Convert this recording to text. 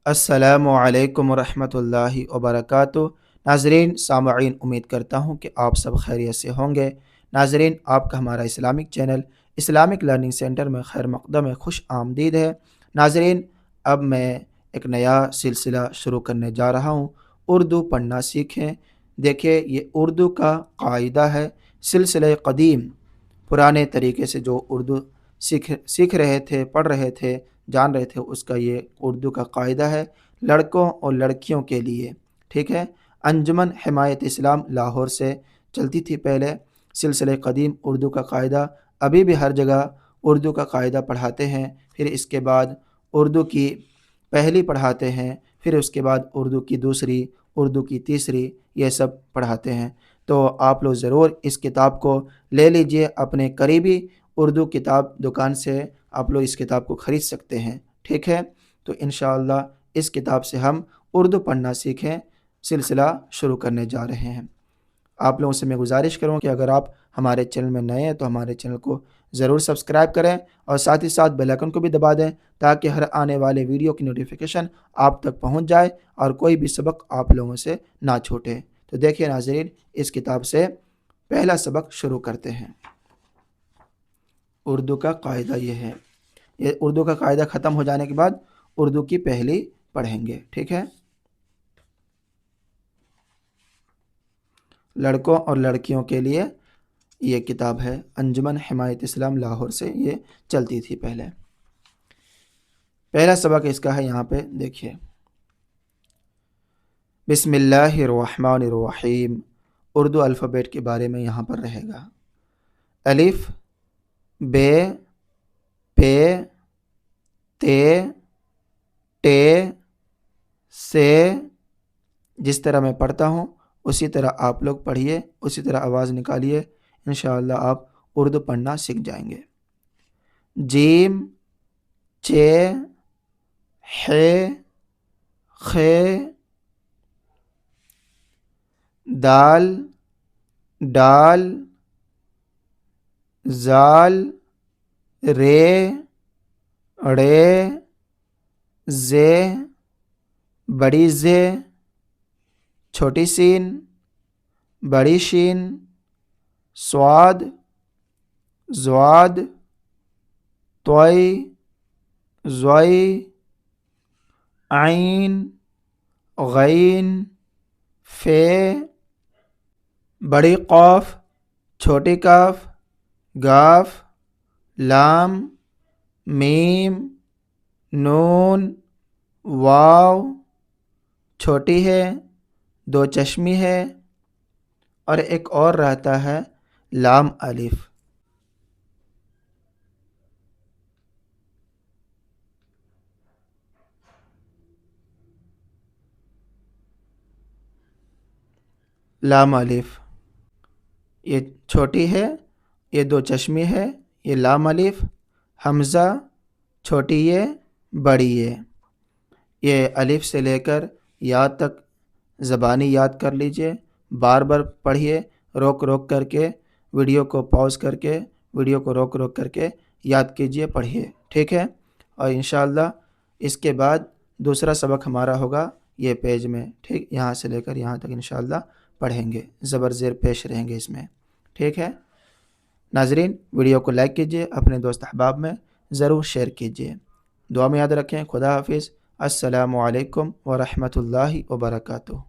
अस्सलामु अलैकुम वरहमतुल्लाहि वबरकातुहू। नाज़रीन सामईन, उम्मीद करता हूँ कि आप सब खैरियत से होंगे। नाज़रीन, आपका हमारा Islamic channel Islamic learning centre में खैर मक़दम है, खुश आमदीद है। नाज़रीन, अब मैं एक नया सिलसिला शुरू करने जा रहा हूँ, उर्दू पढ़ना सीखें। देखिए, ये उर्दू का कायदा है, सिलसिला क़दीम, पुराने तरीके से जो उर्दू सीख रहे थे, पढ़ रहे थे, जान रहे थे, उसका ये उर्दू का कायदा है लड़कों और लड़कियों के लिए। ठीक है। अंजुमन हिमायत इस्लाम लाहौर से चलती थी पहले सिलसिले क़दीम उर्दू का कायदा। अभी भी हर जगह उर्दू का कायदा पढ़ाते हैं। फिर इसके बाद उर्दू की पहली पढ़ाते हैं, फिर उसके बाद उर्दू की दूसरी, उर्दू की तीसरी, ये सब पढ़ाते हैं। तो आप लोग ज़रूर इस किताब को ले लीजिए, अपने करीबी उर्दू किताब दुकान से आप लोग इस किताब को ख़रीद सकते हैं। ठीक है। तो इंशाअल्लाह इस किताब से हम उर्दू पढ़ना सीखें सिलसिला शुरू करने जा रहे हैं। आप लोगों से मैं गुजारिश करूँ कि अगर आप हमारे चैनल में नए हैं तो हमारे चैनल को ज़रूर सब्सक्राइब करें और साथ ही साथ बेल आइकन को भी दबा दें, ताकि हर आने वाले वीडियो की नोटिफिकेशन आप तक पहुंच जाए और कोई भी सबक आप लोगों से ना छूटे। तो देखिए नाज़रीन, इस किताब से पहला सबक शुरू करते हैं। उर्दू का कायदा ये है। ये उर्दू का कायदा ख़त्म हो जाने के बाद उर्दू की पहली पढ़ेंगे। ठीक है। लड़कों और लड़कियों के लिए ये किताब है, अंजुमन हिमायत इस्लाम लाहौर से ये चलती थी पहले। पहला सबक इसका है, यहाँ पे देखिए, बिस्मिल्लाहिर्रहमानिर्रहीम। उर्दू अल्फ़ाबेट के बारे में यहाँ पर रहेगा। अलिफ, बे, पे, ते, टे, से। जिस तरह मैं पढ़ता हूँ उसी तरह आप लोग पढ़िए, उसी तरह आवाज़ निकालिए, इंशाअल्लाह आप उर्दू पढ़ना सीख जाएंगे। जीम, चे, हे, खे, दाल, डाल, जाल, रे, रे, जे, बड़ी जे, छोटी सीन, बड़ी शीन, स्वाद, ज़्वाद, त्वई, ज़्वई, आइन, गैन, फे, बड़ी क़ाफ, छोटी काफ, गाफ, लाम, मीम, नून, वाव, छोटी है, दो चश्मी है, और एक और रहता है लाम अलिफ। लाम अलिफ ये छोटी है, ये दो चश्मी है, ये लाम अलिफ। हमज़ा छोटी ये, बड़ी ये अलिफ से लेकर या तक ज़बानी याद कर लीजिए। बार बार पढ़िए, रोक रोक करके, वीडियो को पॉज करके, वीडियो को रोक रोक करके याद कीजिए, पढ़िए। ठीक है। और इंशाअल्लाह इसके बाद दूसरा सबक हमारा होगा ये पेज में। ठीक, यहाँ से लेकर यहाँ तक इंशाअल्लाह पढ़ेंगे, ज़बर ज़ेर पेश रहेंगे इसमें। ठीक है। नाज़रीन, वीडियो को लाइक कीजिए, अपने दोस्त अहबाब में ज़रूर शेयर कीजिए। दुआ में याद रखें। खुदा हाफिज़। अस्सलामु अलैकुम व रहमतुल्लाहि व बरकातुहू।